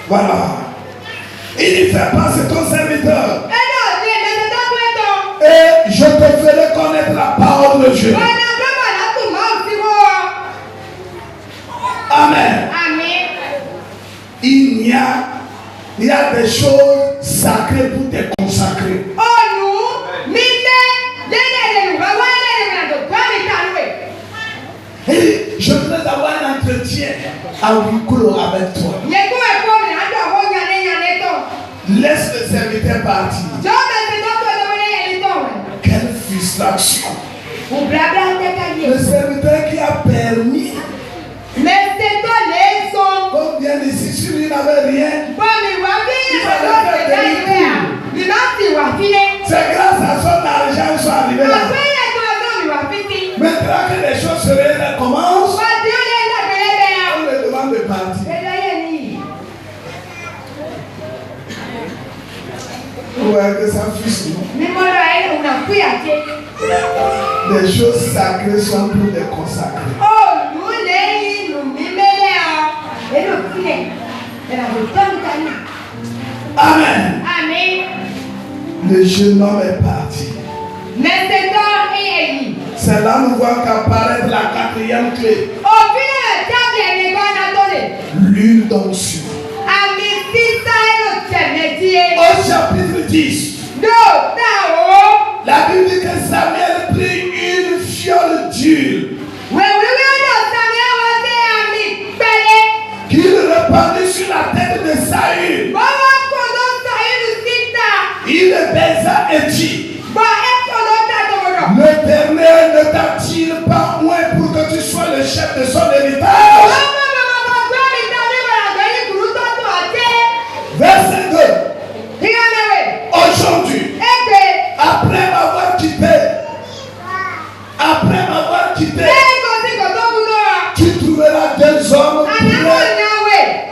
Voilà. Il dit, fais pas, c'est ton serviteur. Et je te ferai connaître la parole de Dieu. Amen. Il y a des choses sacrées pour te consacrer. Et je voudrais avoir un entretien à huis clos avec toi. Laisse le serviteur partir. Quelle frustration. Le serviteur qui a permis. Comme bien ici, si lui n'avait rien, c'est grâce à son argent qu'ils sont arrivés là. Maintenant que les choses se recommencent, on le demande de partir. Ouais, que ça frustre. Les choses sacrées sont pour les consacrer. Amen. Le jeune homme est parti. C'est là nous voyons qu'apparaître la quatrième clé. L'huile d'onction. Au chapitre 10, la Bible dit que Samuel prit une fiole d'huile qu'il répandit sur la tête de Saül. Il le baisa et dit, l'Éternel ne t'attire pas moins pour que tu sois le chef de son héritage. Verset 2. Aujourd'hui, après m'avoir quitté, tu trouveras deux hommes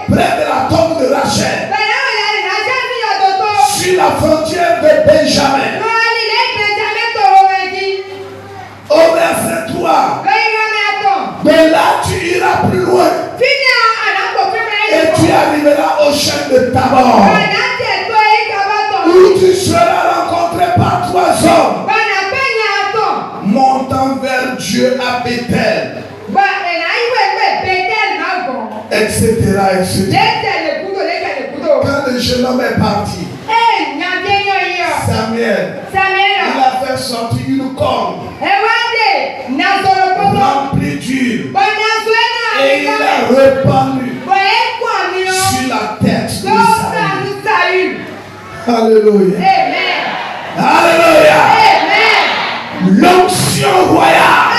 près de la tombe de Rachel, sur la frontière de Benjamin. Au verset 3. Mais là, tu iras plus loin. Et tu arriveras au chêne de Tabor, où tu seras rencontré par trois hommes montant vers Dieu à Bethel, etc. Quand le jeune homme est parti, Samuel, il a fait sortir une corne remplie d'huile et il a répandu sur la tête de Saül. Alléluia. Alléluia. L'onction royale.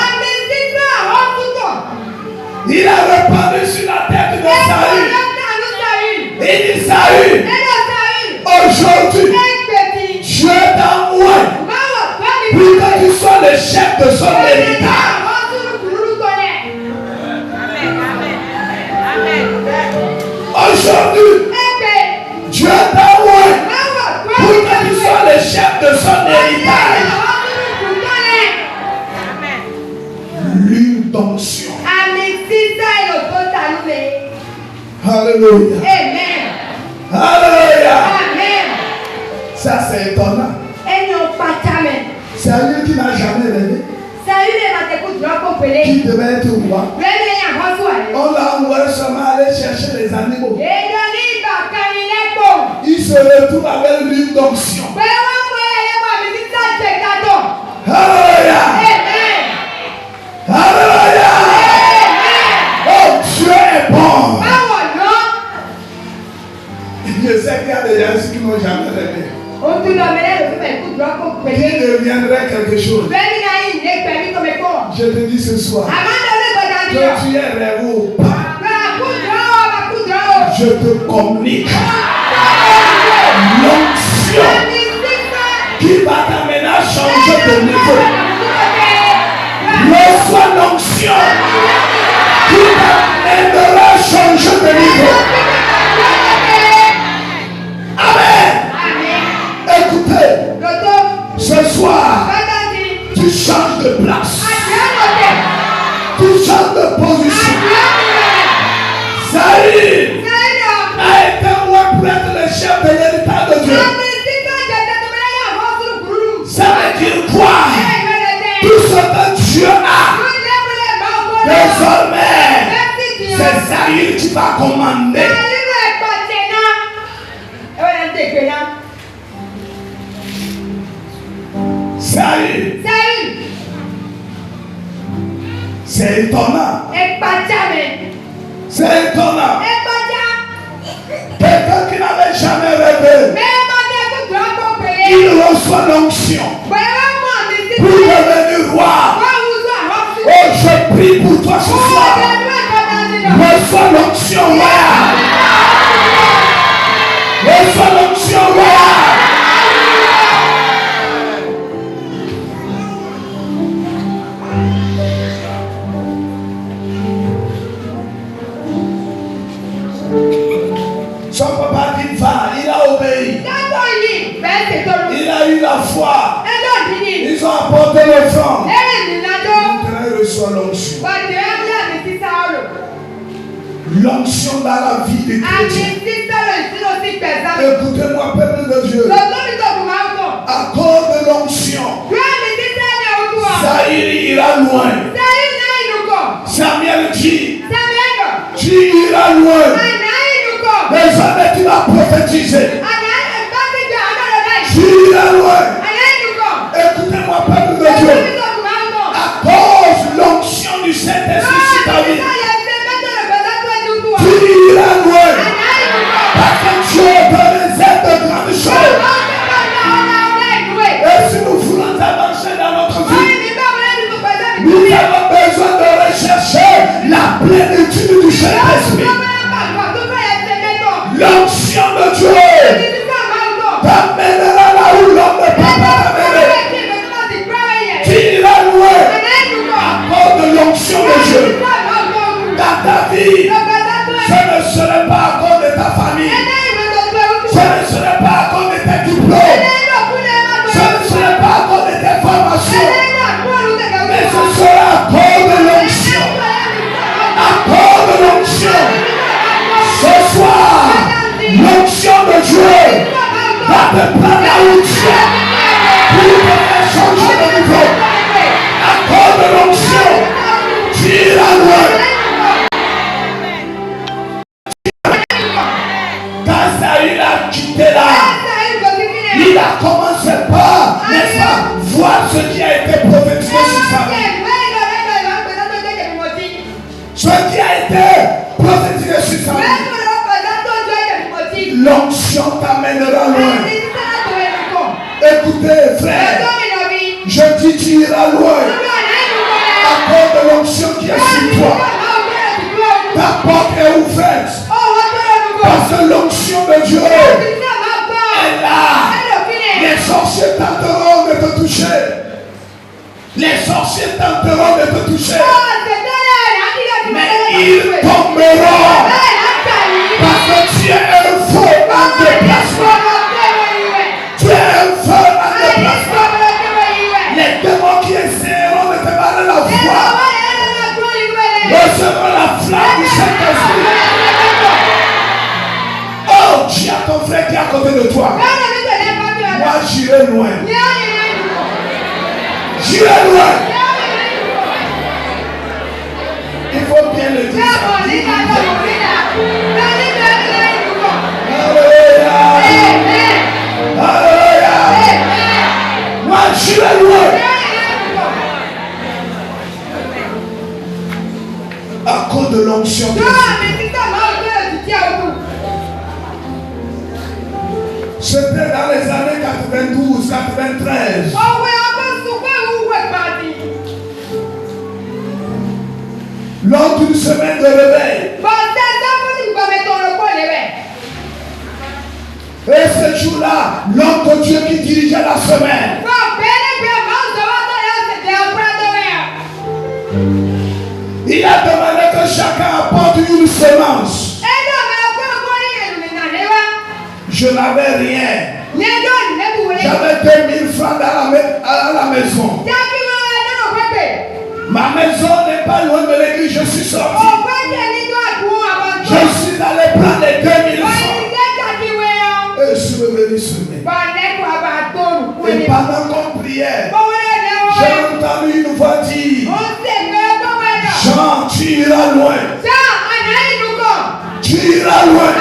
Il a répandu sur la tête de Saül. Il dit Saül, aujourd'hui, Dieu t'a oint pour que tu sois le chef de son héritage. Aujourd'hui, Dieu t'a oint pour que tu sois le chef de son héritage. L'huile d'onction. Alléluia. Alléluia. Ça c'est étonnant. C'est un lieu qui n'a jamais rêvé. Qui devait être roi. On l'a envoyé seulement aller chercher les animaux. Il se retrouve avec l'huile d'onction. Alléluia. Alléluia. Oh, Dieu est bon. Je sais qu'il y a des gens qui n'ont jamais rêvé. Qui deviendrait quelque chose. Je te dis ce soir, que tu es rêvé ou pas, je te communique l'onction qui va t'amener à changer de niveau. Reçois l'onction qui t'amènera à changer de niveau. Amen. Écoutez, ce soir, tu changes de place. Tu changes de position. Saül a été Esaïe, tu vas commander. Saül. C'est étonnant. C'est étonnant. Quelqu'un qui n'avait jamais rêvé, il reçoit l'onction pour devenir roi. Oh, je prie pour toi ce soir. Reçois l'onction royale. Reçois l'onction royale. Son papa dit va, il a obéi. Il a eu la foi. Ils ont apporté l'offrande. Il reçoit l'onction. L'onction dans la vie de chrétien. Écoutez-moi, peuple de Dieu. À cause de l'onction, Saül ira loin. Samuel dit, tu iras loin. Désormais tu vas prophétiser. Tu iras loin. Écoutez-moi, peuple de Dieu. À cause de l'onction du Saint-Esprit sur ta vie, tu iras loin. Parce que Dieu te réserve de grandes choses. Et si nous voulons avancer dans notre vie, nous avons besoin de rechercher la plénitude du Saint-Esprit. L'onction de Dieu t'amènera là où l'homme ne peut pas t'amener. Tu iras loin à cause de l'onction de Dieu. Dans ta vie, ce ne serait pas à cause de ta famille. Ce ne serait pas à cause de tes diplômes. Ce ne serait pas à cause de tes formations. Mais ce sera à cause de l'onction. À cause de l'onction. Ce soir, l'onction de Dieu va te prendre là où tu es pour te faire changer de niveau. À cause de l'onction, tu iras loin. Quand Saül a quitté là, il a commencé par, n'est-ce pas, voir ce qui a été prophétisé sur sa vie. Ce qui a été prophétisé sur sa vie. L'onction t'amènera loin. Écoutez, frère, je dis tu iras loin à cause de l'onction qui est sur toi. Ta porte est ouverte parce que l'onction de Dieu est là. Les sorciers tenteront de te toucher. Les sorciers tenteront de te toucher. Mais ils tomberont parce que tu es un feu en déplacement. Tu es un feu en déplacement. Les démons qui essaieront de te barrer la voie recevront la flamme du Saint-Esprit. Oh, dis à ton frère qui est à côté de toi. Moi, j'irai loin. J'irai loin. Il faut bien le dire. Alléluia. Moi, j'irai loin. À cause de l'onction. C'était dans les années 92, 93. Lors d'une semaine de réveil. Et ce jour-là, l'homme de Dieu qui dirigeait la semaine, il a demandé que chacun apporte une semence. Je n'avais rien. J'avais 2000 francs à la maison. Ma maison n'est pas loin de l'église, je suis sorti. Je suis allé prendre les 2000 francs. Et je suis revenu sur moi. Et pendant qu'on priait, j'ai entendu une voix dire: Jean, tu iras loin. iras loin.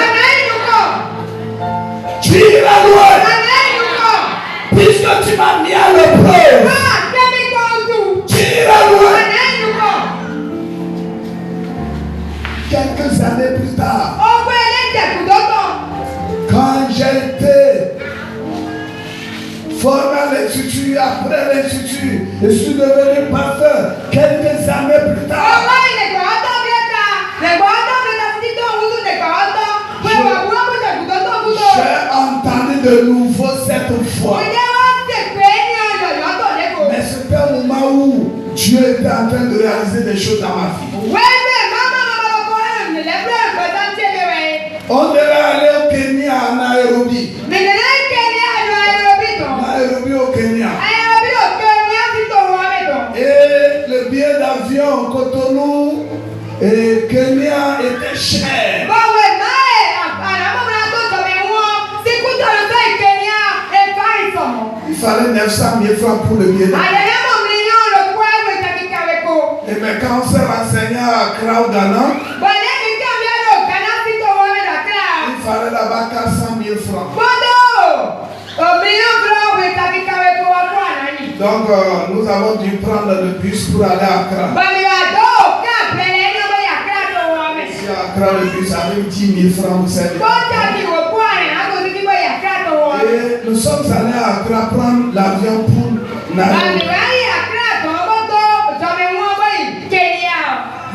Tu iras loin. Puisque tu m'as mis à l'épreuve, tu iras loin. Quelques années plus tard, quand j'ai été formé à l'institut, après l'institut, je suis devenu pasteur. Quelques années plus tard, j'ai entendu de nouveau cette foi. Mais c'était un moment où Dieu était en train de réaliser des choses dans ma vie. On devait aller au Kenya, à Nairobi. Nairobi au Kenya. Et le billet d'avion Cotonou et Kenya était cher. Il fallait 900 000 francs pour le billet d'avion. Et mais quand on s'est renseigné à Accra, au Ghana, il fallait là-bas 400 000 francs. Donc nous avons dû prendre le bus pour aller à Accra. Ici à Accra, le bus avait 10 000 francs, vous savez. Et nous sommes allés à Accra prendre l'avion pour Nairobi.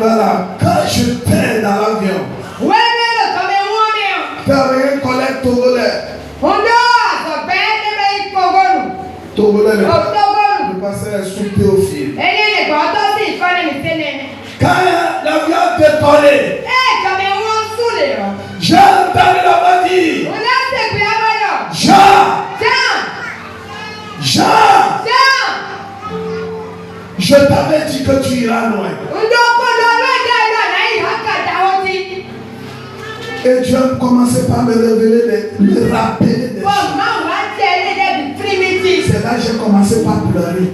Voilà, quand j'étais dans l'avion, j'avais un collègue togolais. Togolais, le pasteur sous Théophile. Quand l'avion décollait, j'ai entendu la voix dire: Jean, je t'avais dit que tu iras loin. Et Dieu commençait par me révéler, me rappeler des choses. C'est là que j'ai commencé par pleurer.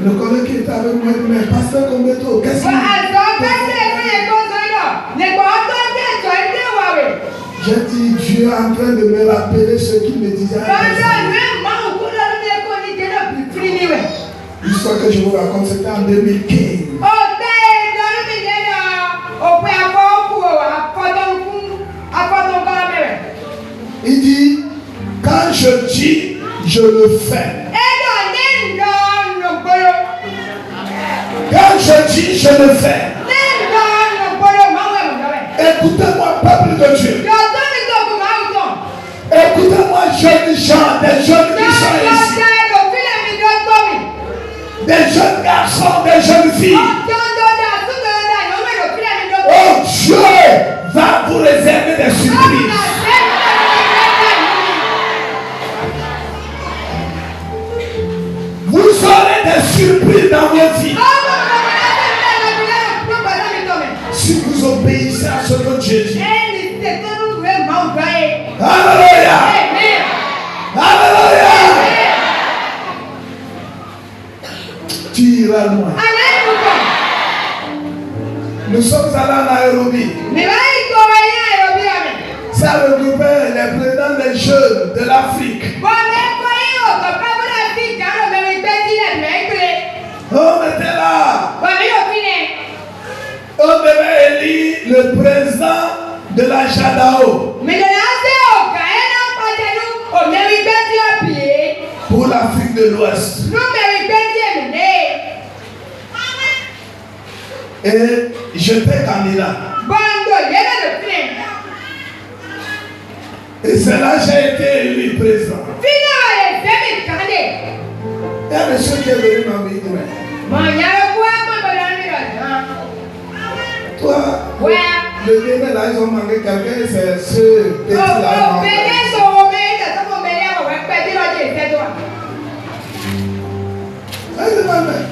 Le collègue qui était avec moi dit: mais pasteur Kombeto, qu'est-ce qu'il y a? J'ai dit: Dieu est en train de me rappeler ce qu'il me disait. L'histoire que je vous raconte, c'était en 2015. Il dit: quand je dis, je le fais. Quand je dis, je le fais. Écoutez-moi, peuple de Dieu. Écoutez-moi, jeunes gens, des jeunes qui sont ici. Des jeunes garçons, des jeunes filles. Oh, Dieu va vous réserver des surprises. Vous aurez des surprises dans vos vies. Si vous obéissez à ce que Dieu dit. Alléluia. Alléluia. Tu iras loin. Nous sommes allés à Nairobi. Ça regroupait les présidents des jeunes de l'Afrique. On était là. On devait élire le président de la Jadao pour l'Afrique de l'Ouest. Et j'étais candidat. Et c'est là que j'ai été élu président. Il y a un monsieur qui est venu m'inviter. Toi, le Bénin là, ils ont manqué quelqu'un, c'est ce petit là.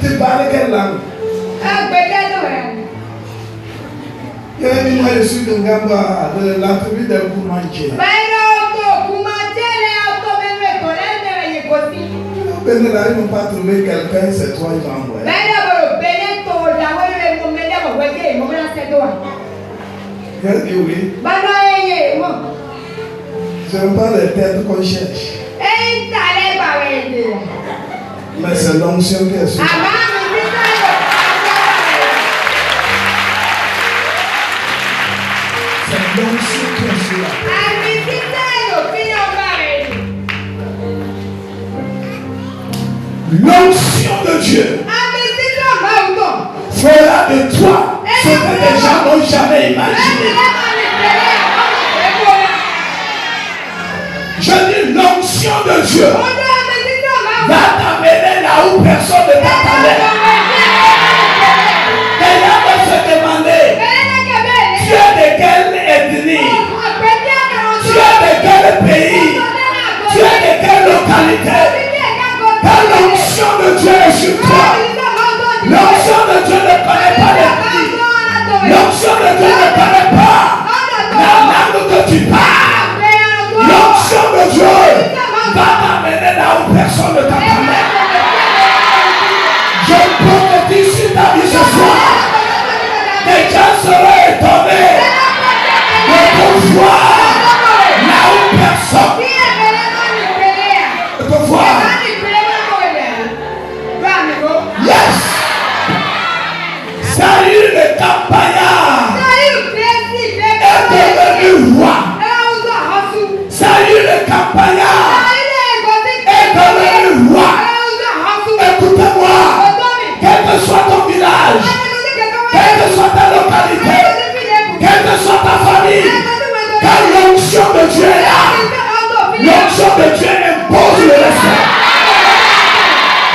Tu parles quelle langue? Il y a moi, je suis de Ngamba, de la tribu de Koumanché. Au Bénin là, ils n'ont pas trouvé quelqu'un, c'est toi, ils ont envoyé. Elle dit oui. Ce n'est pas les têtes qu'on cherche. Mais c'est l'onction qui est sur toi. C'est l'onction qui est sur toi. L'onction de Dieu fera de toi ce que les gens n'ont jamais imaginé. Je dis l'onction de Dieu va t'amener là où personne ne t'attendait. Les gens vont se demander, tu es de quelle ethnie? Tu es de quel pays? Tu es de quelle localité? Car l'onction de Dieu est sur toi. L'onction de Dieu ne connaît pas l'ethnie. L'onction de Dieu ne connaît pas la langue que tu parles. L'onction de Dieu va t'amener là où personne ne t'attendait. Je prophétise sur ta vie ce soir. Les gens seront étonnés de te voir là où personne ne te voit. Yes! Saül le campagnard est devenu roi. Saül le campagnard est devenu roi. Écoutez-moi, quel que soit ton village, quelle que soit ta localité, quelle que soit ta famille, car l'onction de Dieu est là. L'onction de Dieu impose le respect.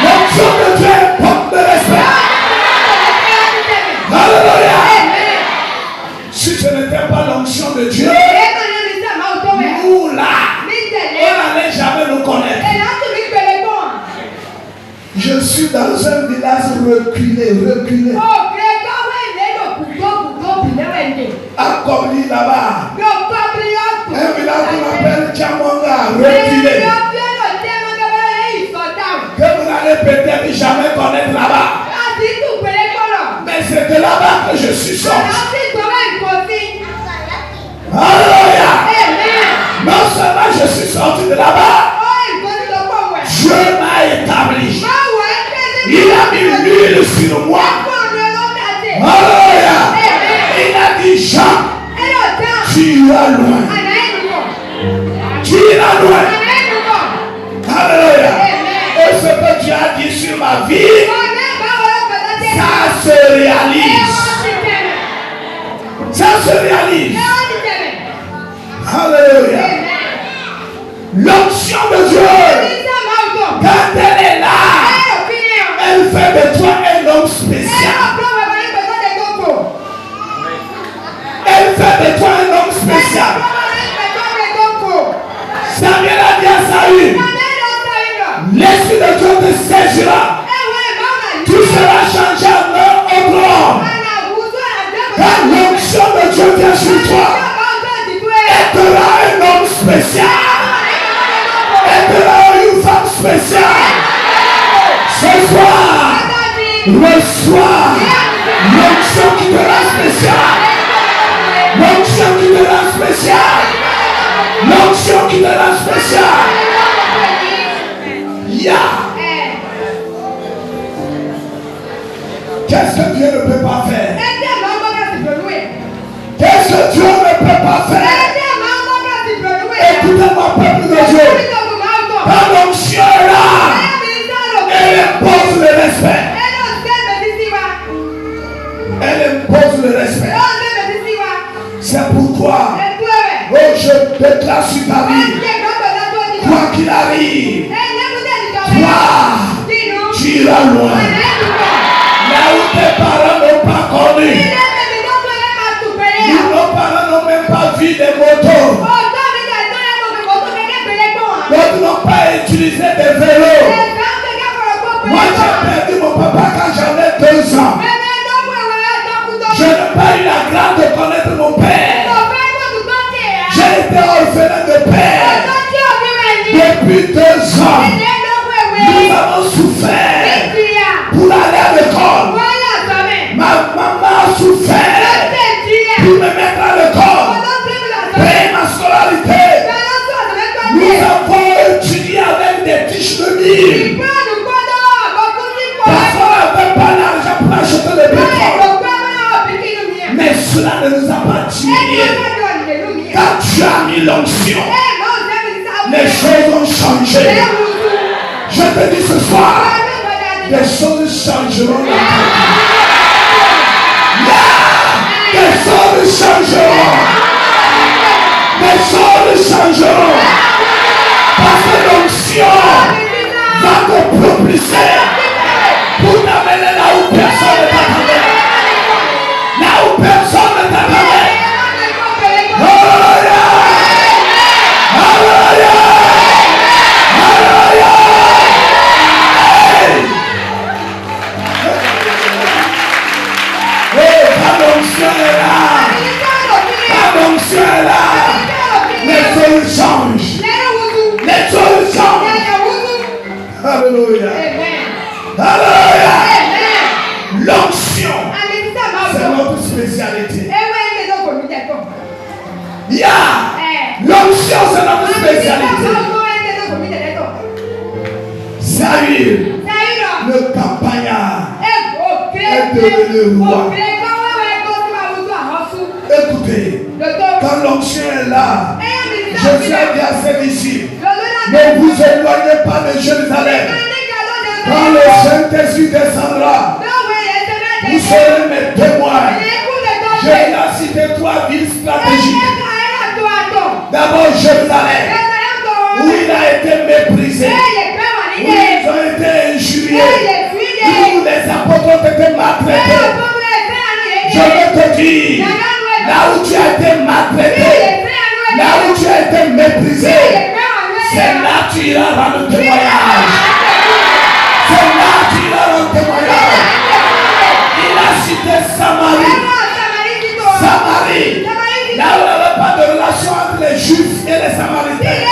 L'onction de Dieu impose le respect. Alléluia. Si ce n'était pas l'onction de Dieu, nous là, on n'allait jamais nous connaître. Je suis dans un village reculé. À Kobli là-bas. Un village qu'on appelle Tchamonga, reculé. Que vous n'allez peut-être jamais connaître là-bas. Mais c'est de là-bas que je suis sorti. Alléluia. Non seulement je suis sorti de là-bas, Dieu m'a établi. Il a mis l'huile sur moi. Alléluia. Il a dit Jean, tu iras loin. Tu iras loin. Alléluia. Et ce que tu as dit sur ma vie, ça se réalise. Ça se réalise. Alléluia. L'onction de Dieu, quand elle est là, elle fait de toi un homme spécial. Elle fait de toi un homme spécial. Samuel a dit à Saül, l'esprit de Dieu te saisira. Tu seras changé en autre homme. Car l'onction de Dieu vient sur toi. Elle te rend un homme spécial. Elle te rend une femme spéciale. Ce soir, reçois l'onction qui te rend spécial. L'onction qui te rend spécial. L'onction qui te rend spécial. Yeah. Qu'est-ce que Dieu ne peut pas faire? Qu'est-ce que Dieu ne peut pas faire? Écoutez-moi, peuple de Dieu. Quand l'onction est là, elle impose le respect. Elle impose le respect. C'est pourquoi, oh, je déclare sur ta vie, quoi qu'il arrive, toi, tu iras loin. Là où tes parents n'ont pas connu, nos parents n'ont même pas vu des motos. D'autres n'ont pas utilisé des vélos. Moi, j'ai perdu mon papa quand j'avais 2 ans. Je n'ai pas eu la grâce de connaître mon père. J'ai été orphelin de père. Depuis 2 ans, nous avons souffert pour aller à l'école. Ma maman a souffert pour me mettre à l'école. diminué. Quand tu as mis l'onction, les choses ont changé. Je te dis ce soir, des choses changeront dans ta vie. Des choses changeront. Des choses changeront. Parce que l'onction va te propulser pour t'amener là où personne ne t'attendait. Là où personne ne t'attendait. Alléluia! Alléluia! Alléluia! Hey! Ta l'onction est là. Ta l'onction est là. Les choses changent. Les choses changent. Alléluia. Alléluia. L'onction, c'est notre spécialité. L'onction, c'est notre spécialité. Saül, le campagnard, est devenu roi. Écoutez, quand l'onction est là, Jésus a dit à ses disciples, ne vous éloignez pas de Jérusalem. Quand le Saint-Esprit descendra, vous serez mes témoins. Je vais citer 3 villes stratégiques. D'abord Jérusalem, où il a été méprisé, où ils ont été injuriés, où les apôtres ont été maltraités. Je veux te dire, là où tu as été maltraité, là où tu as été méprisé, c'est là que tu iras rendre témoignage. C'est là que tu iras rendre témoignage. Il a cité Samarie. Samarie. Là où il n'y avait pas de relation entre les Juifs et les Samaritains.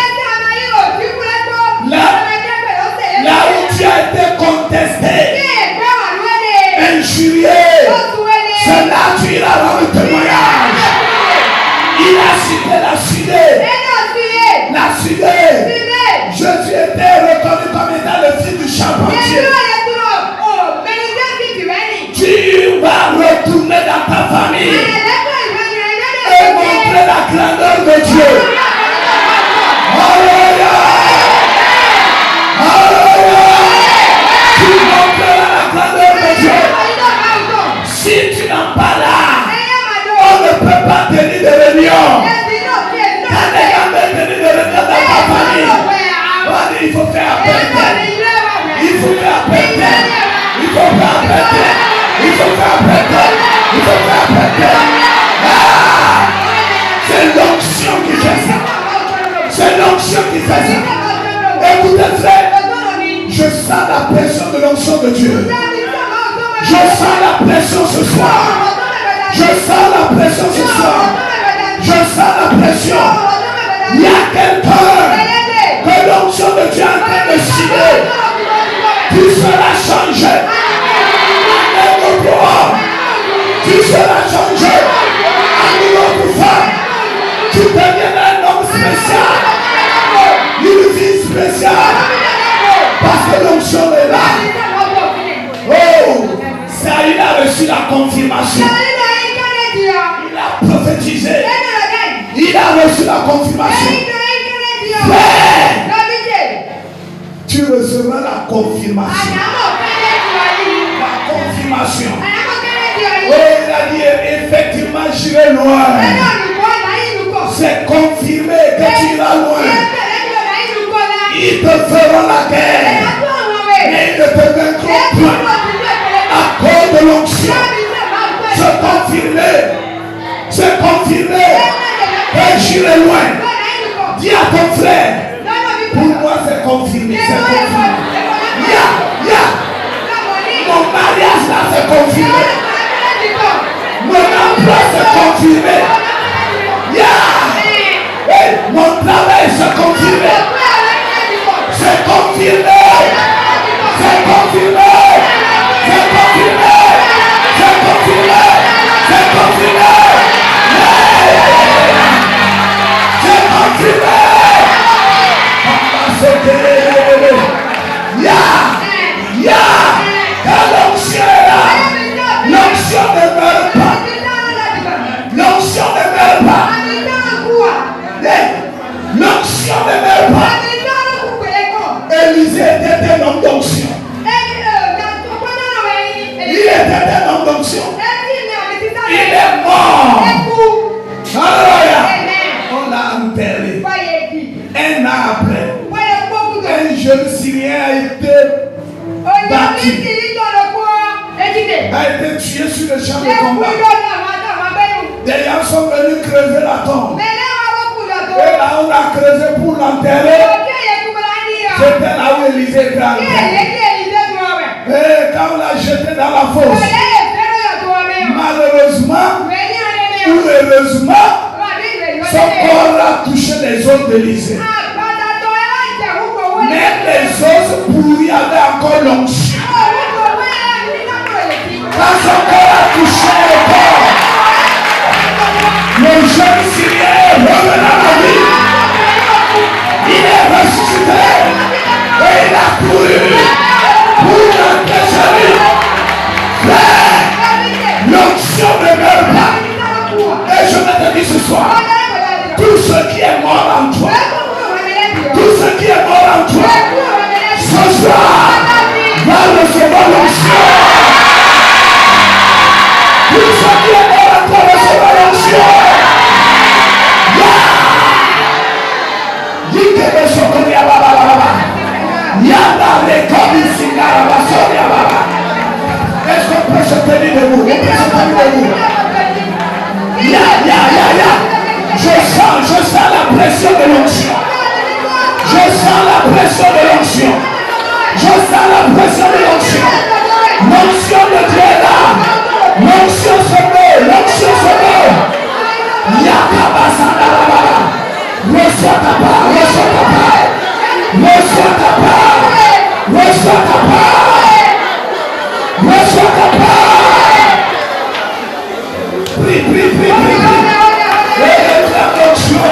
Là où tu as été contesté, injurié, c'est là que tu iras rendre témoignage. Il a cité la Sudée. La Sudée. Jésus était reconnu comme étant le fils du charpentier. Tu vas retourner dans ta famille et montrer la grandeur de Dieu. Alléluia. Alléluia. Tu montreras la grandeur de Dieu. Si tu n'en pas là, on ne peut pas tenir de réunion. Quand les gars veulent tenir de réunion dans ta famille, on dit il faut faire appel. Il faut faire appel. Il faut faire appel. Il faut faire appel. Il faut faire appel. C'est l'onction qui fait ça. C'est l'onction qui fait ça. Écoutez frère, je sens la pression de l'onction de Dieu. Je sens la pression ce soir. Je sens la pression ce soir. Je sens la pression. Il y a quelqu'un que l'onction de Dieu est en train de signer. Tu seras changé. Tu seras changé en une autre femme. Tu deviendras un homme spécial. Une vie spéciale. Parce que l'onction est là. Oh, Saül a reçu la confirmation. Il a prophétisé. Il a reçu la confirmation. Frère, tu recevras la confirmation. La confirmation. Oh, il a dit effectivement j'irai loin. C'est confirmé que tu iras loin. Ils te feront la guerre, mais ils ne te vaincront point. À cause de l'onction, c'est confirmé. C'est confirmé que j'irai loin. Dis à ton frère, pour moi c'est confirmé. C'est confirmé. Mon mariage là c'est confirmé. Mon emploi c'est confirmé. Hey, mon travail c'est confirmé. C'est confirmé. C'est confirmé. C'est confirmé. C'est confirmé. C'est confirmé. C'est confirmé. L'onction ne meurt pas. L'onction ne meurt pas. L'onction ne meurt pas. Élisée était un homme d'onction. Il était un homme d'onction. Il est mort. Alléluia. On l'a enterré. Un an après, un jeune Syrien a été battu, a été tué sur le champ de combat. Des gens sont venus creuser la tombe. Et là, on a creusé pour l'enterrer. C'était là où Élisée était enterré. Et quand on l'a jeté dans la fosse, malheureusement ou heureusement, son corps a touché les os d'Élisée. Même les os pourris avaient encore l'onction. Quand son corps a touché le corps, le jeune Syrien est revenu à la vie. Il est ressuscité et il a couru pour l'empêcher. L'onction ne meurt pas. Et je vais te dire ce soir, tout ce qui est mort en toi, tout ce qui est mort en toi, ce soir va recevoir l'onction. Tout ce qui est mort en toi recevra l'onction. Est-ce qu'on peut se tenir debout? On peut se tenir debout. Je sens la pression de l'onction. Je sens la pression de l'onction. Je sens la pression de l'onction. L'onction de Dieu est là. L'onction se met. L'onction se met. Yakabasandalababa. Reçois ta part. Reçois ta part. Reçois ta part. Reçois ta part. Reçois ta part. Prie, prie, prie, prie. Réclame l'onction.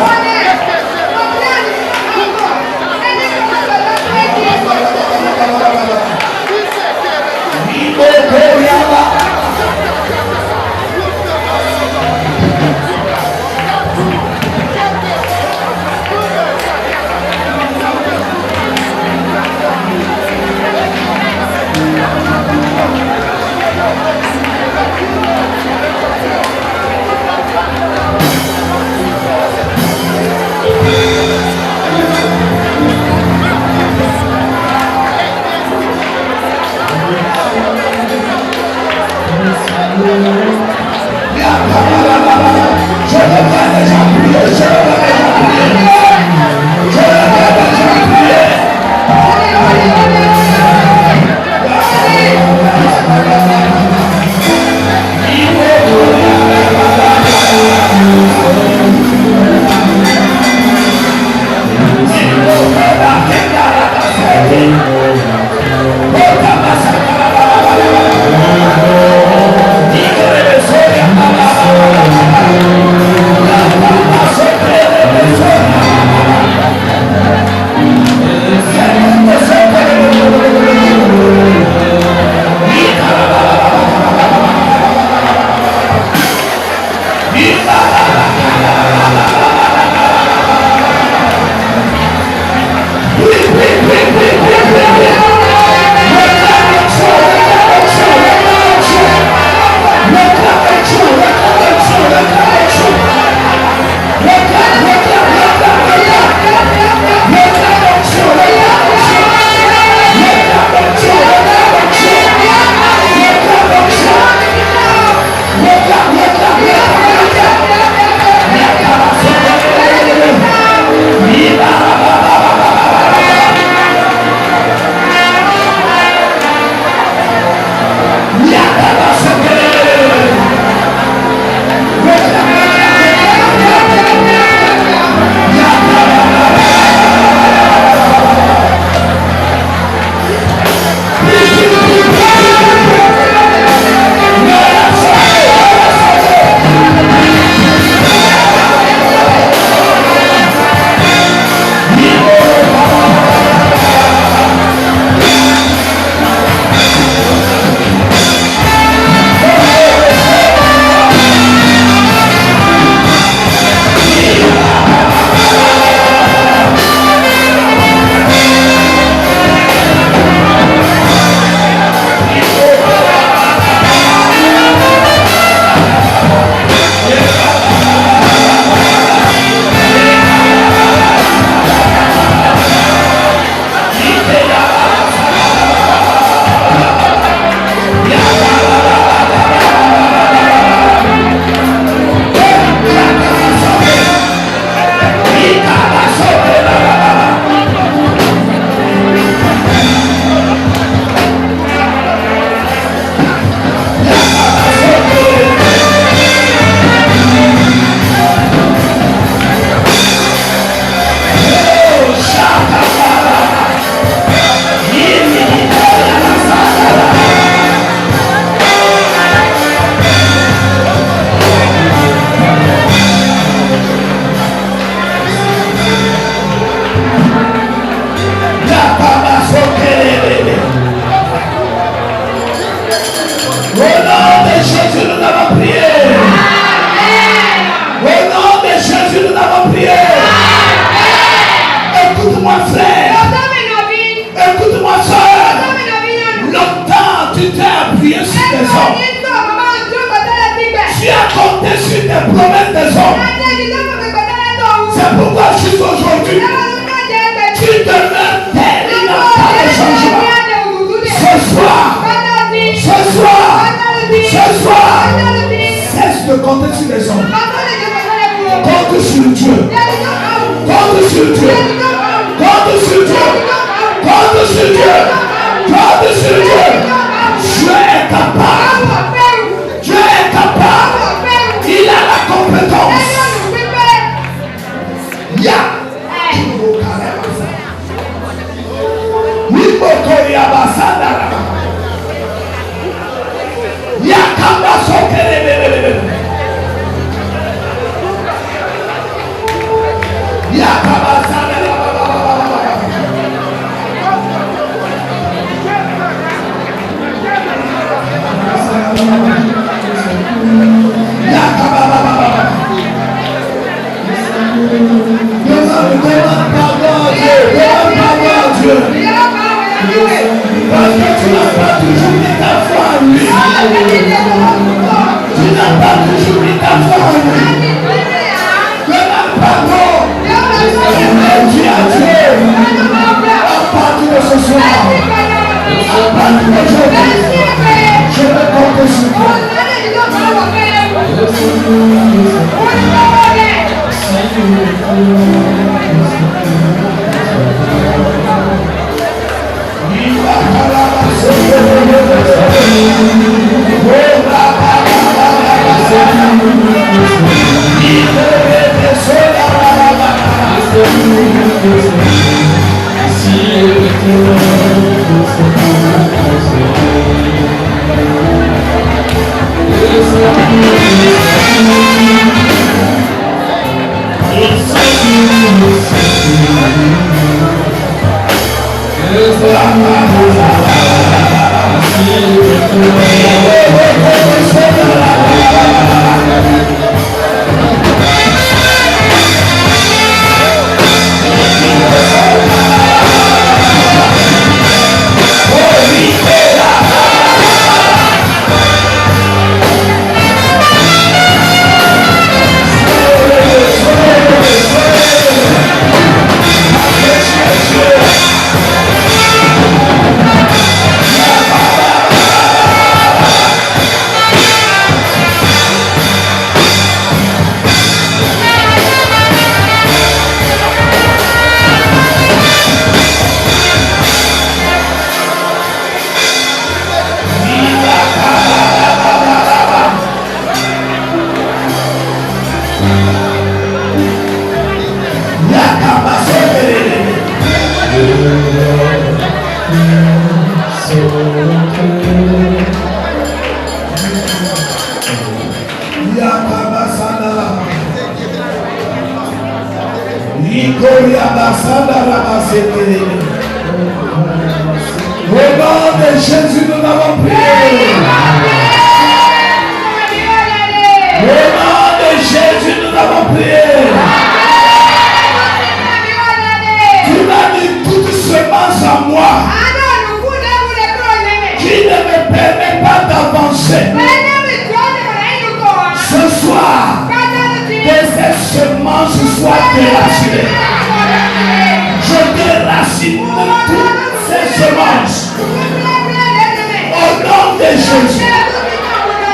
de Jésus, nous avons prié. Écoute-moi, frère. Écoute-moi, soeur. Longtemps, tu t'es appuyé sur des hommes. Tu as compté sur tes promesses des hommes. C'est pourquoi jusqu'aujourd'hui, tu demeures tel, il n'a pas de changement. Ce soir, cesse de compter sur les hommes. Compte sur Dieu. Compte sur Dieu. Compte sur Dieu. Compte sur Dieu. Compte sur Dieu. Dieu est capable. Dieu est capable. Il a la compétence. Ya. Parce que tu n'as pas toujours mis ta foi en lui. Tu n'as pas toujours mis ta foi en lui. Demande pardon. Dis à Dieu. À partir de ce soir, à partir d'aujourd'hui, je vais compter sur toi. Au nom de Jésus, nous avons prié. Au nom de Jésus, nous avons prié. Tu m'as mis toute semence en moi qui ne me permet pas d'avancer. Ce soir, que ces semences soient déracinées. Je déracine toutes ces semences. Au nom de Jésus,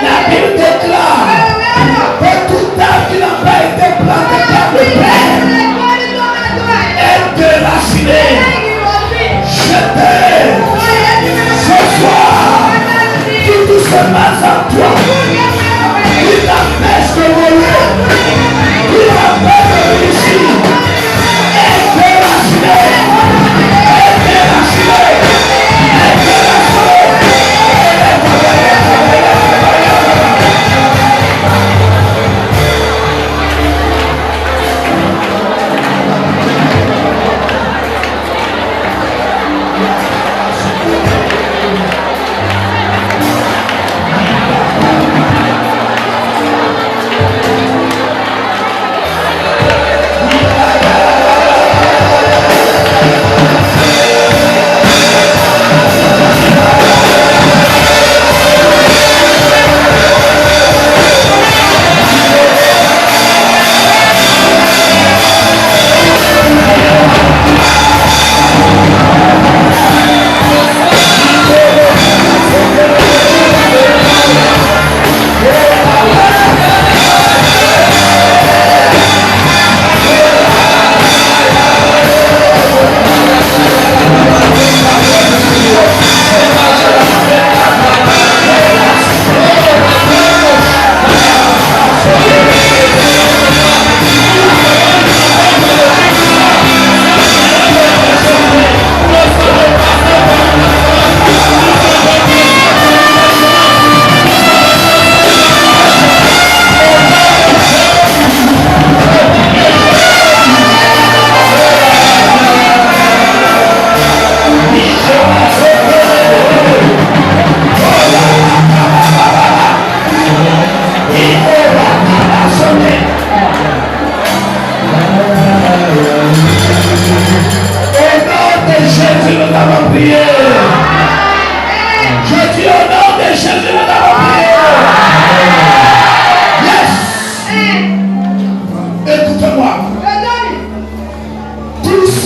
la Bible déclare que tout arbre qui n'a pas été planté par le Père est déraciné, jeté. Ce soir, toute semence en toi qui t'empêche de voler, qui t'empêche de réussir, est déraciné.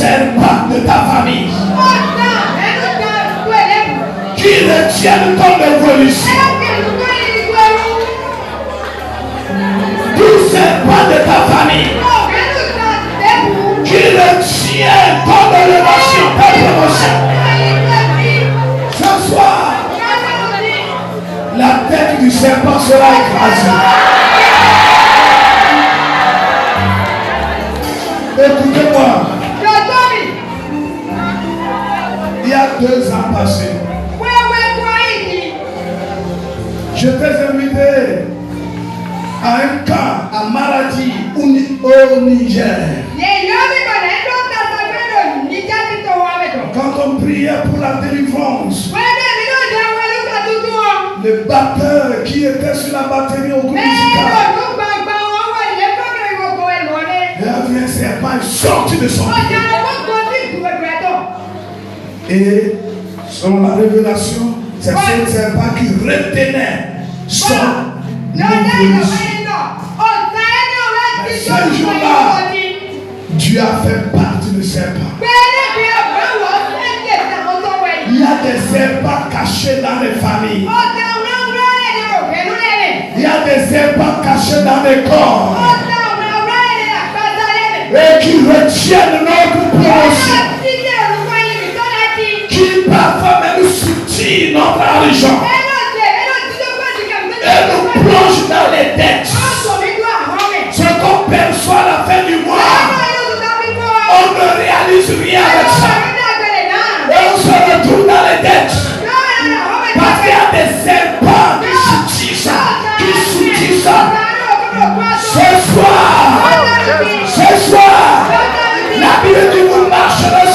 serpents de ta famille qui retiennent ton évolution. Tout serpent de ta famille qui retient ton élévation, ta promotion. Ce soir, la tête du serpent sera écrasée. Écoutez-moi. Il y a 2 ans passés, je t'ai invité à un camp à Maradi au Niger. Quand on priait pour la délivrance, le batteur qui était sur la batterie au groupe musical, il a vu un serpent sorti de son pied. Et selon la révélation, c'est ce serpent qui retenait son évolution. Ce jour-là, Dieu a fait partie du serpent. Il y a des serpents cachés dans les familles. Il y a des serpents cachés dans les corps. Et qui retiennent notre promotion. Qui parfois même soutient notre argent. Et nous plonge dans les dettes. Ce qu'on perçoit à la fin du mois, on ne réalise rien avec ça. Et on se retrouve dans les dettes. Parce qu'il y a des serpents qui soutiennent ça. Qui soutiennent ça. Ce soir, la Bible dit vous marcherez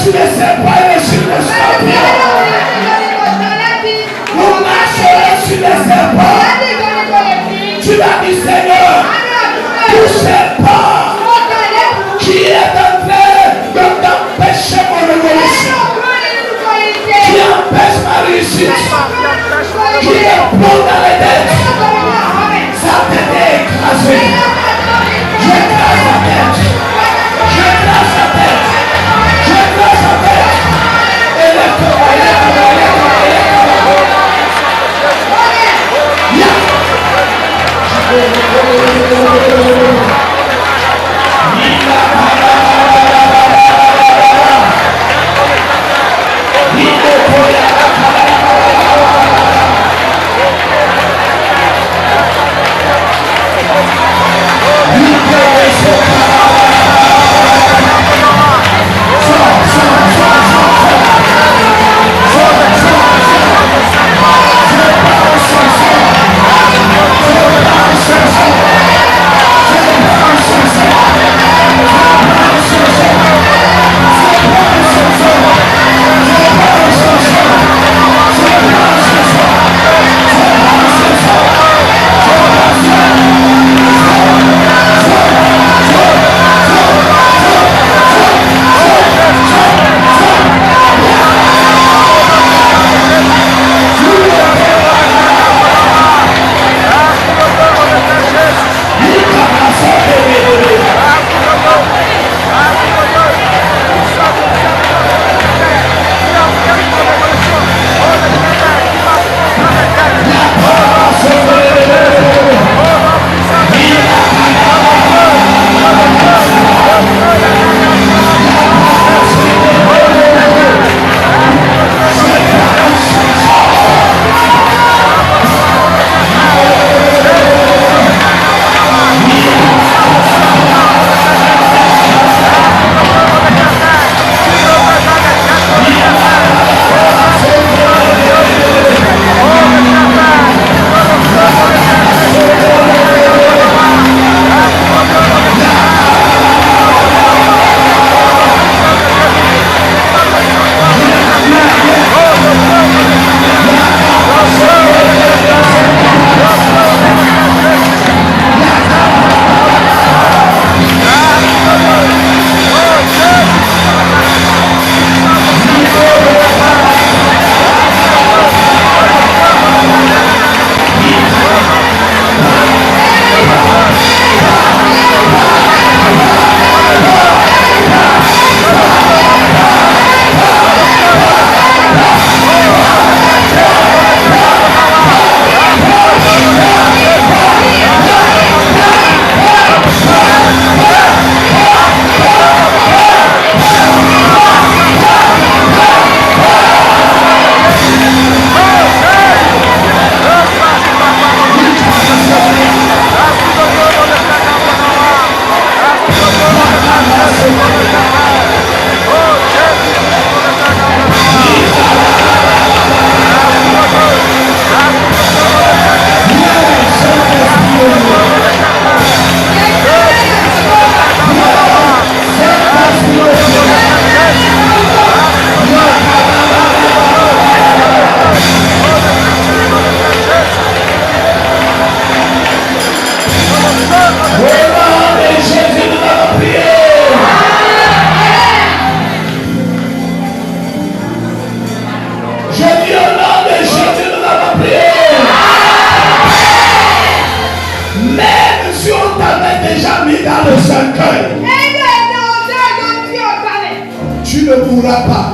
ne mourras pas.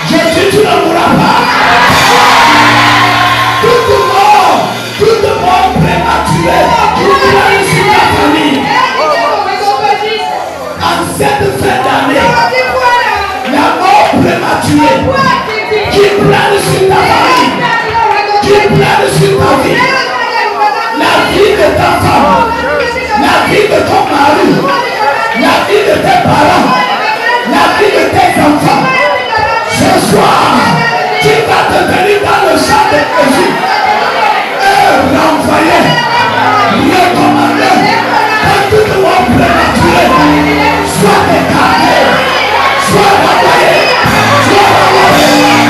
Je dis, tu ne mourras pas. Toute mort prématurée qui plane sur ta famille. En cette fin d'année, la mort prématurée qui plane sur ta famille, qui plane sur ta vie, la vie de ta femme, la vie de ton mari, la vie de tes parents, la vie de tes enfants. Ce soir, tu vas te tenir dans le champ de Jésus et renvoyer, recommander que toute mort prématurée soit déclarée, soit renvoyée, soit renvoyée.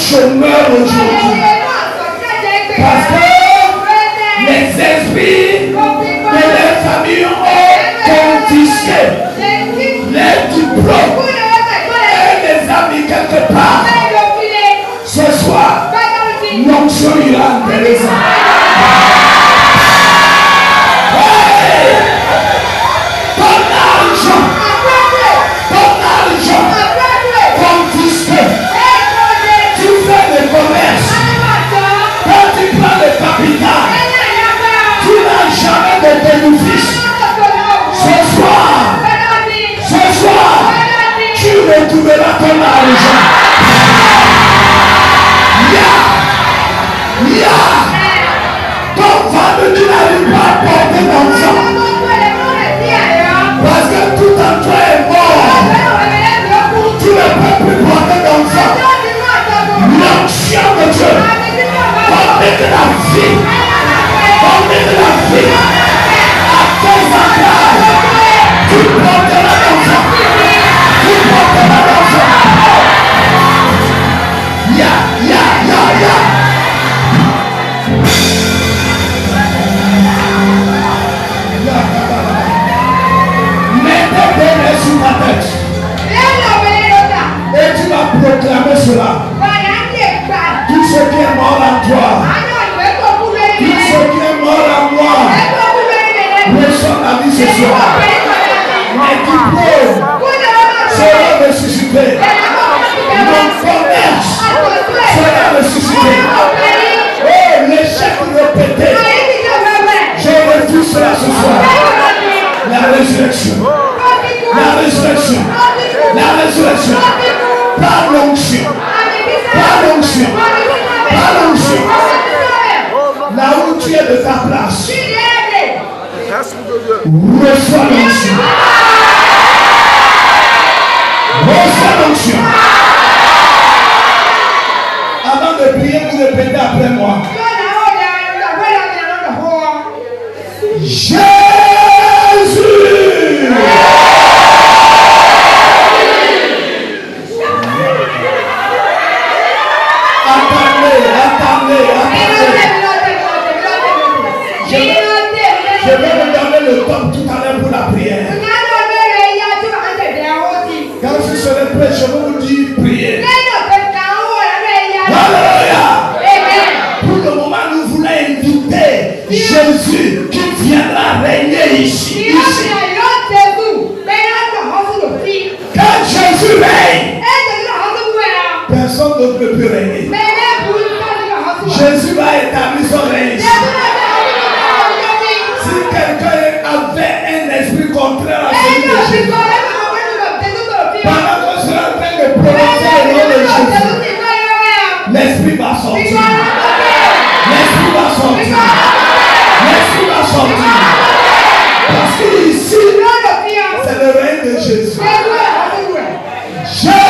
chômeurs aujourd'hui. prépare. Ce soir, l'onction ira intéressant. Ton argent confisqué. Tu fais des commerces. Quand tu prends le capital, tu n'as jamais de bénéfice. Ce soir, tu retrouveras ton argent. Ton femme, tu n'arrives pas à porter d'enfant. Parce que tout en toi est mort. Tu ne peux plus porter d'enfant. L'onction de Dieu. Combien de la vie. Combien de la vie. À tes ancrages. Tu porteras d'enfant. Tu porteras d'enfant. Ya. Mets tes bébés sur ta tête. Et tu vas proclamer cela. Tout ce qui est mort en toi, tout ce qui est mort en moi, reçoit la vie ce soir. Mes diplômes seront ressuscités. Mon commerce sera ressuscité. Oh, l'échec répété. Je refuse cela ce soir. La résurrection. La résurrection. La résurrection. Par l'onction. Par l'onction. Par l'onction. Là où tu es de ta place. Reçois l'onction. Reçois l'onction. Avant de prier, vous répétez après moi. Jésus. Je vais vous donner le temps tout à l'heure pour la prière. Quand je serai prêt, je vais vous dire prier. Alléluia. Pour le moment, nous voulons inviter Jésus qui viendra régner ici. Quand Jésus règne, personne d'autre ne peut régner. Jésus va établir son règne ici. Si quelqu'un avait un esprit contraire à celui de Jésus, pendant qu'on sera en train de prononcer le nom de Jésus, l'esprit va sortir. L'esprit va sortir. L'esprit va sortir. Parce qu'ici, c'est le règne de Jésus. Jésus.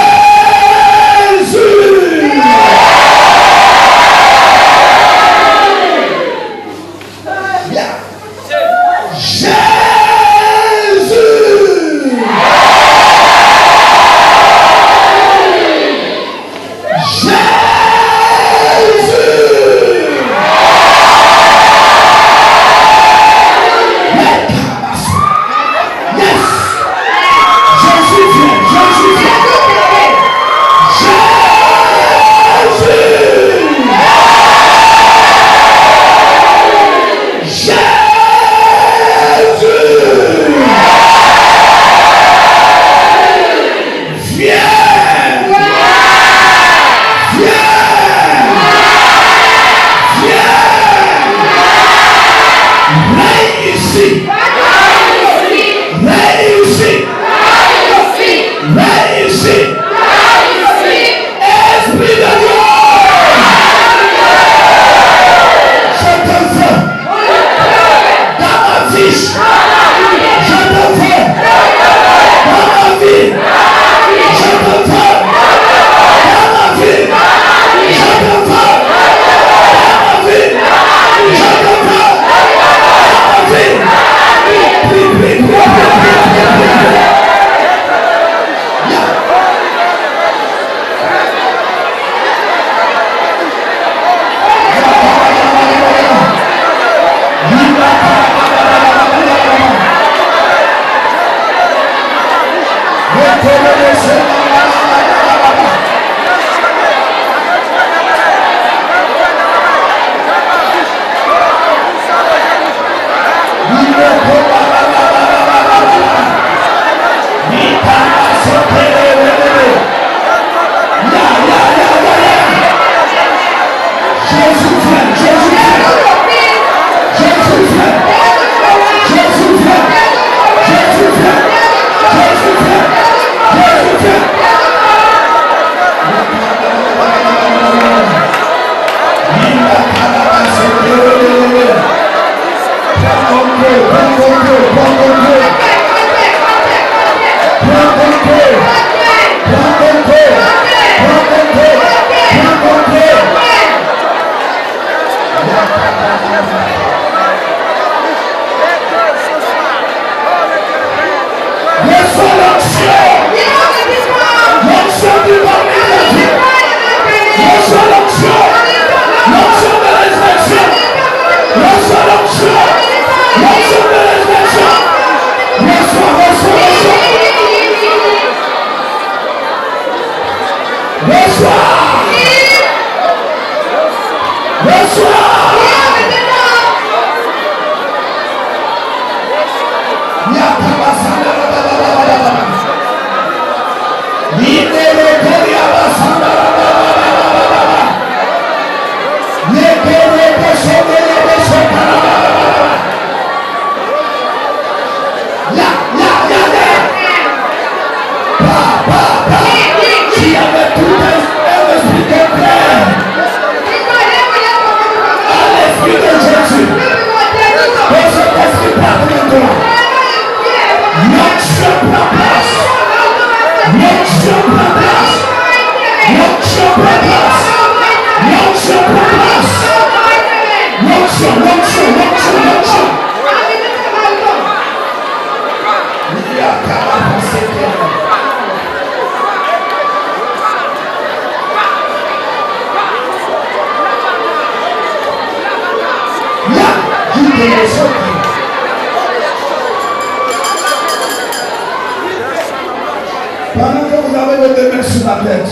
Pendant que vous avez vos deux mains sur la tête,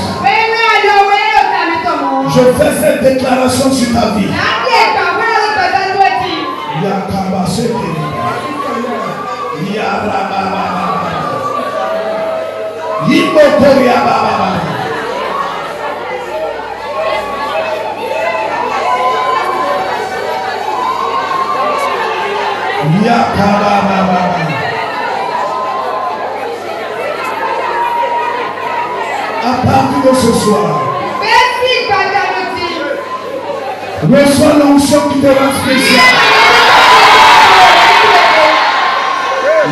je fais cette déclaration sur ta vie. À partir de ce soir, reçois l'onction qui te rend spécial.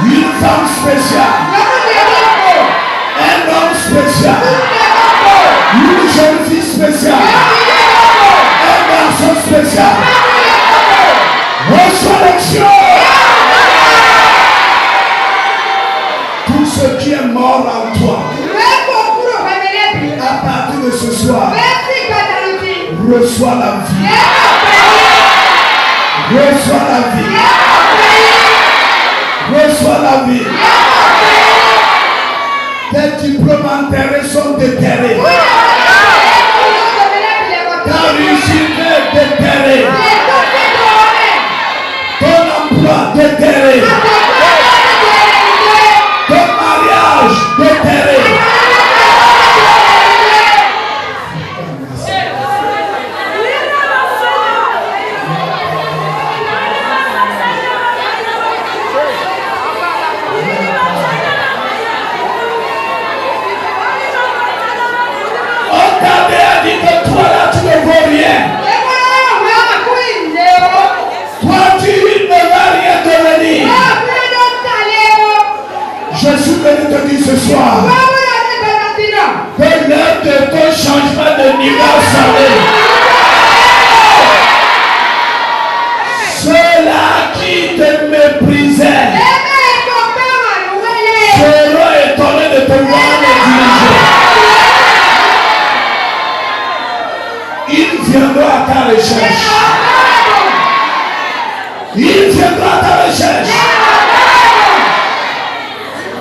Une femme spéciale, un homme spécial, une jeune fille spéciale, un garçon spécial. Reçois l'onction. Tout ce qui est mort en toi, à partir de ce soir, reçois la vie. Reçois la vie. Reçois la vie. Tes diplômes enterrés sont déterrés. Ta réussite est déterrée. Ton emploi déterré. Ton mariage déterré. Je suis venu te dire ce soir que l'heure de ton changement de niveau s'arrête. Ceux-là qui te méprisaient seront étonnés de te voir les diriger. Ils viendront à ta recherche. Ils viendront à ta recherche.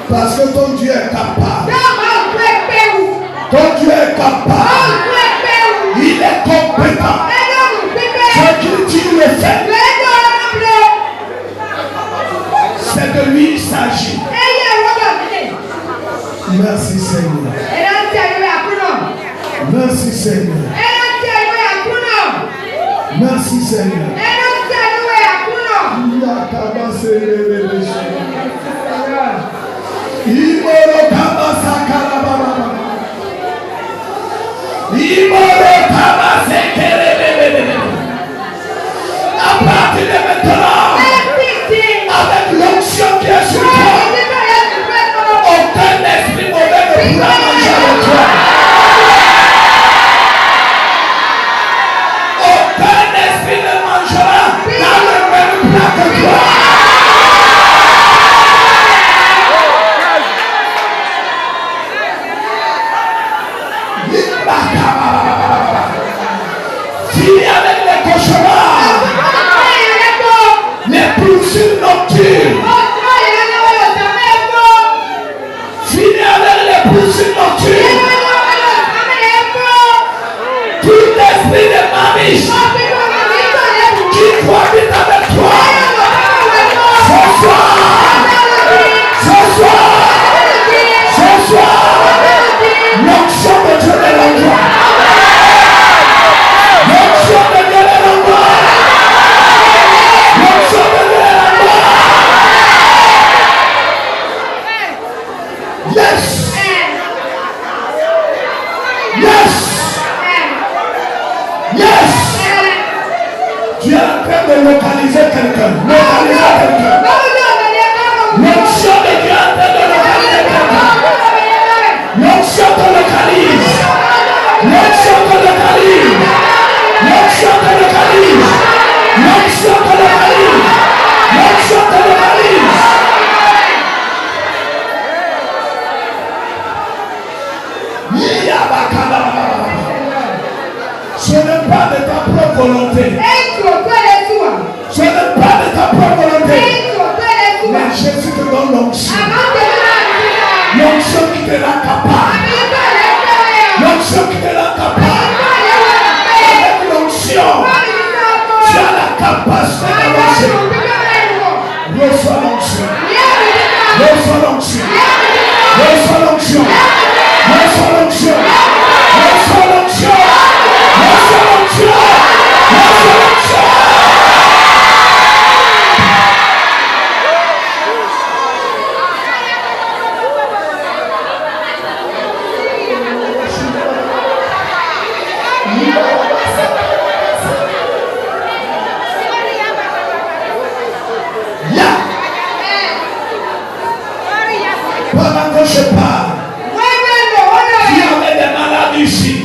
Parce que ton Dieu est capable. Ton Dieu est capable. Il est compétent. Ce qu'il dit, il le fait. C'est de lui il s'agit. Merci Seigneur. Merci Seigneur. Merci Seigneur. À partir de maintenant, avec l'onction qui est sur toi, aucun esprit mauvais ne pourra manger avec toi. Aucun esprit ne mangera dans le même plat que toi. Fini avec les cauchemars, les poursuites nocturnes. Fini avec les poursuites nocturnes. Tout esprit de mamiche qui cohabite avec toi. Ce soir, l'onction de Dieu est en toi. L'onction de Dieu est en toi. L'onction de Dieu est en toi. Yes. Yes. Yes. Tu es en train de localiser quelqu'un. Localiser quelqu'un. L'onction de Dieu est en train de localiser quelqu'un. L'onction te localise. L'onction te localise. L'onction te localise. L'onction te localise. L'onction te localise. Ce n'est pas de ta propre volonté. Ce n'est pas de ta propre volonté. Mais Jésus te donne l'onction. L'onction qui te rend capable. L'onction qui te rend capable. Avec l'onction, tu as la capacité d'avancer. Reçois l'onction. Reçois l'onction. Reçois l'onction. Reçois l'onction. Reçois l'onction. Reçois l'onction. Reçois l'onction. Pendant que je parle, tu avais des maladies ici.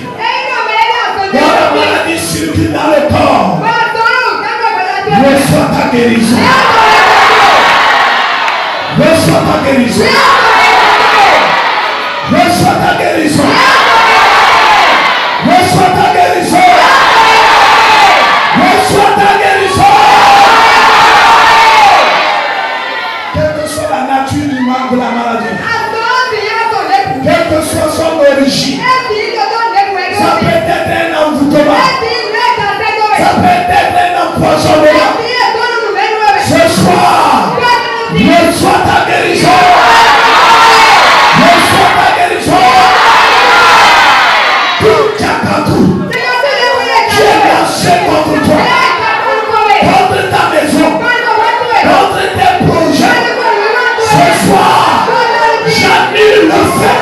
Dans la maladie circule dans le corps. Reçois ta guérison. Reçois ta guérison. Reçois ta guérison. Reçois ta guérison. Reçois ta guérison. Quelle que soit la nature du mal de la maladie, quelle que soit son origine, ça peut être un envoûtement, ça peut être un empoisonnement. Ce soir, reçois ta guérison. Reçois ta guérison. Tout Tchakatou qui est lancé contre toi, contre ta maison, contre tes projets, ce soir, j'annule le feu.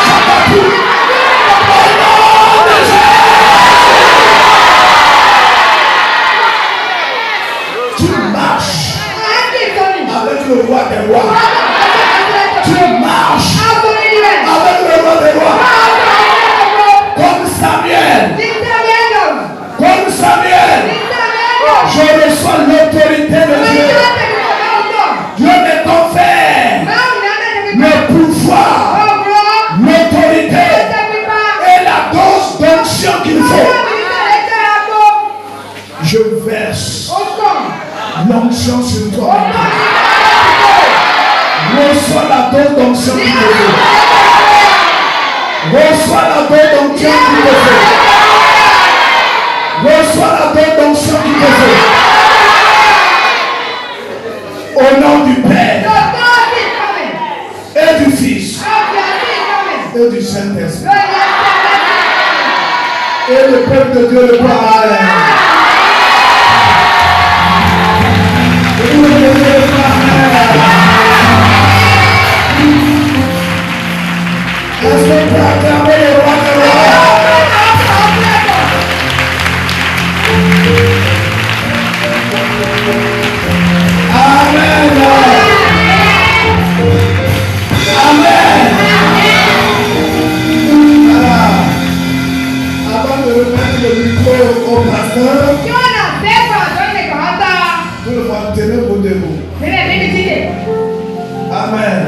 Tchakatou. Au nom de Jésus. Tu marches avec le roi des rois. Tu marches avec le roi des rois. Comme Samuel. Comme Samuel. Je reçois l'autorité de Dieu. Dieu me confère le pouvoir, l'autorité et la dose d'onction qu'il faut. Je verse l'onction sur toi. Reçois la dose d'onction qu'il te faut. Reçois la dose d'onction qu'il te faut. Reçois la dose d'onction qu'il te faut. Au nom du Père et du Fils et du Saint-Esprit. Et le peuple de Dieu le croit. pasteur. Tout le monde tenez-vous debout. Amen.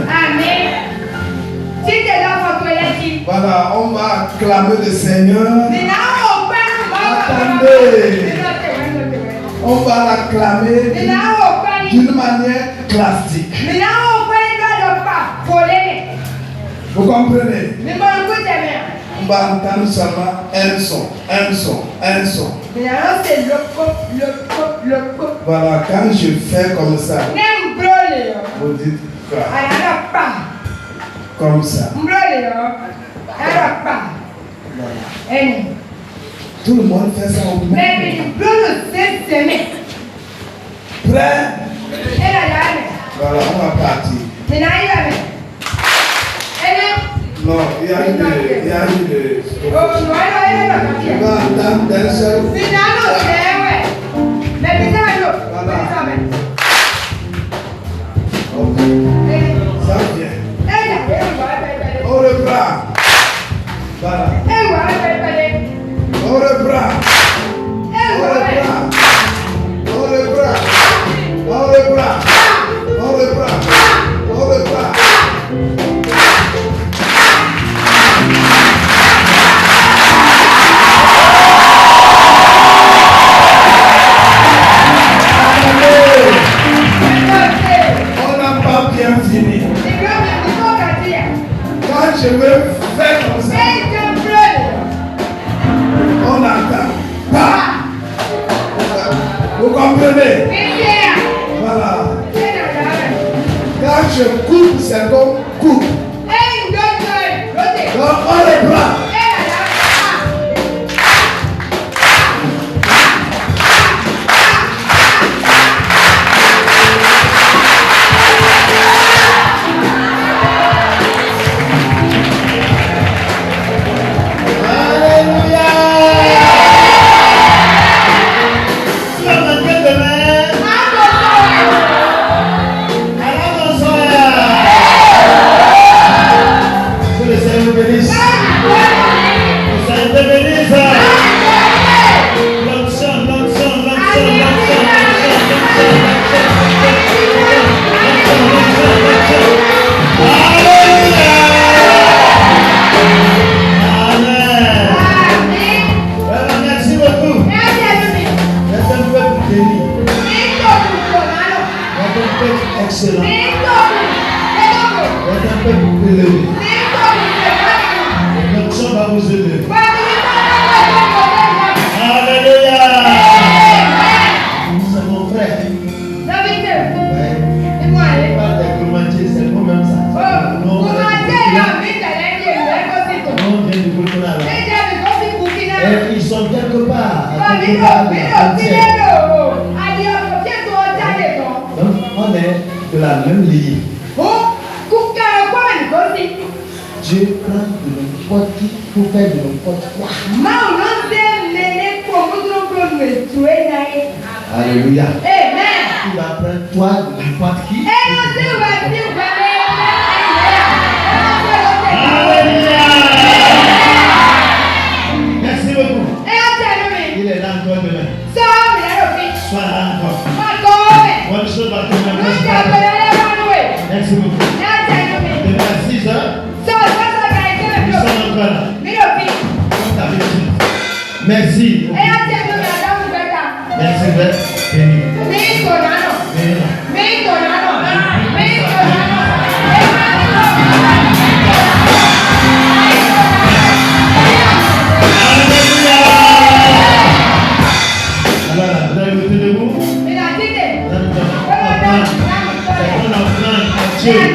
Voilà, on va acclamer le Seigneur. Attendez. On va l'acclamer d'une manière classique. Vous comprenez? On va entendre seulement un son. Voilà, quand je fais comme ça, vous dites quoi? Comme ça. Voilà. Tout le monde fait ça au même. Prêt? Voilà, on va partir. Non, il y a eu de... On va entendre d'un seul. Ça vient. On reprend. Voilà. On reprend. On n'a pas bien fini. Quand je veux faire comme ça, on attend pas. Vous comprenez? Voilà. Quand je coupe, c'est comme coupe. Donc on reprend. On est de la même ligne. Dieu prend de n'importe qui pour faire de n'importe quoi. Alléluia. Amen. Il va prendre toi de n'importe qui. Alléluia. Merci beaucoup. Il est là encore demain. Sois là encore. Bonne chose va te faire. Merci beaucoup. Demain à 6 heures. Nous sommes encore là. Comme d'habitude. Merci. Merci d'être béni. Avec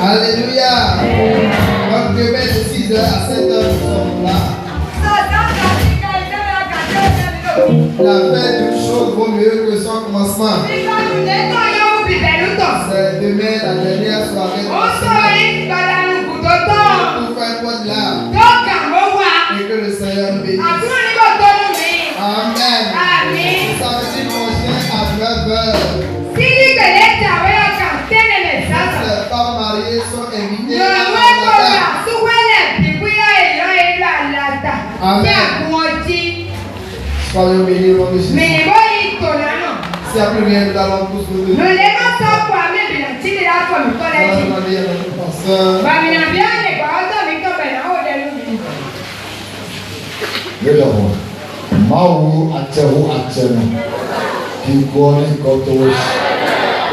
Alléluia. Donc demain de 6h à 7h nous sommes là. La fin d'une chose vaut mieux que son commencement. C'est demain la dernière soirée. Nous faisons un point de larmes. Et que le Seigneur nous bénisse. Amen. Samedi prochain à 9h. Les femmes mariées sont invitées à Amen. Soyons bénis au nom de Jésus. S'il n'y a plus rien, nous allons tous nous lever. On va demander à notre pasteur. Mau achahu achana kigone kotosh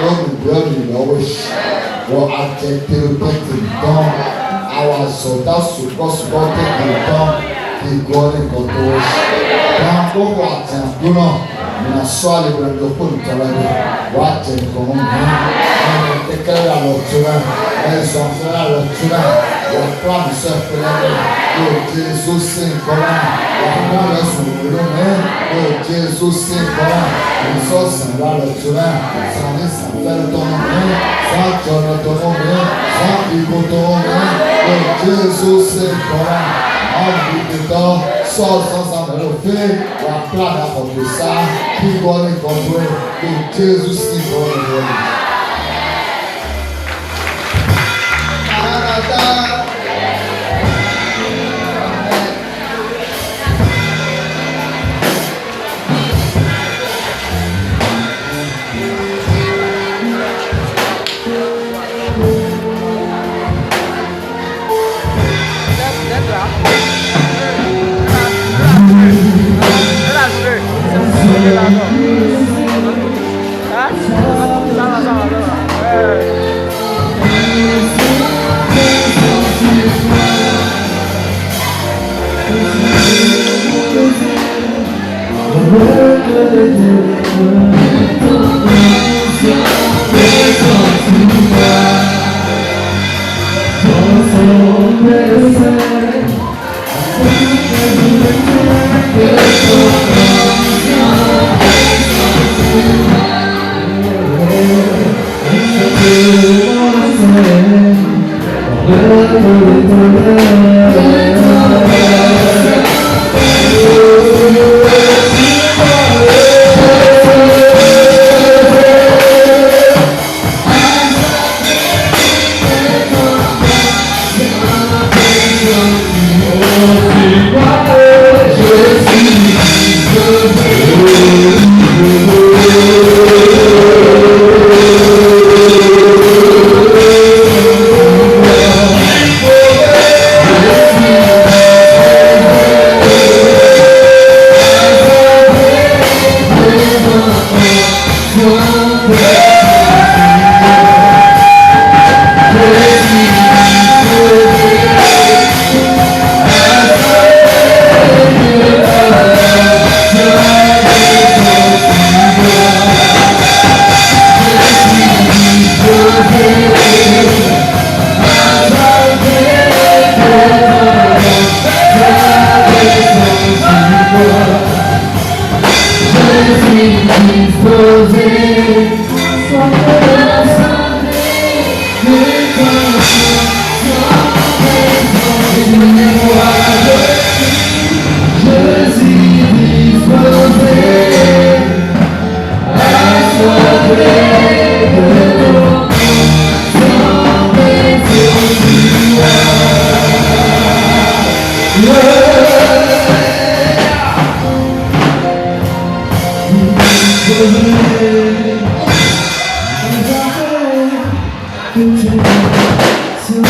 Romi lowish Ro achetil petin don Awa soda supos kote kidon Kigone kotosh Kanko wachan duno Mina swali brando kun kalade Wachan komongi Tekele alotura Ezonfere alotura Waplam sefere Yo Jesus sinkola Waplam sefere Yo Jesus sinkola Iso sanra alotura Sani sanfere tonome San jona tonome San bibo tonome Yo Jesus sinkola Ambitito Sol sans amelofe Waplam akotosa Kigone kontwe Yo Jesus sinkola So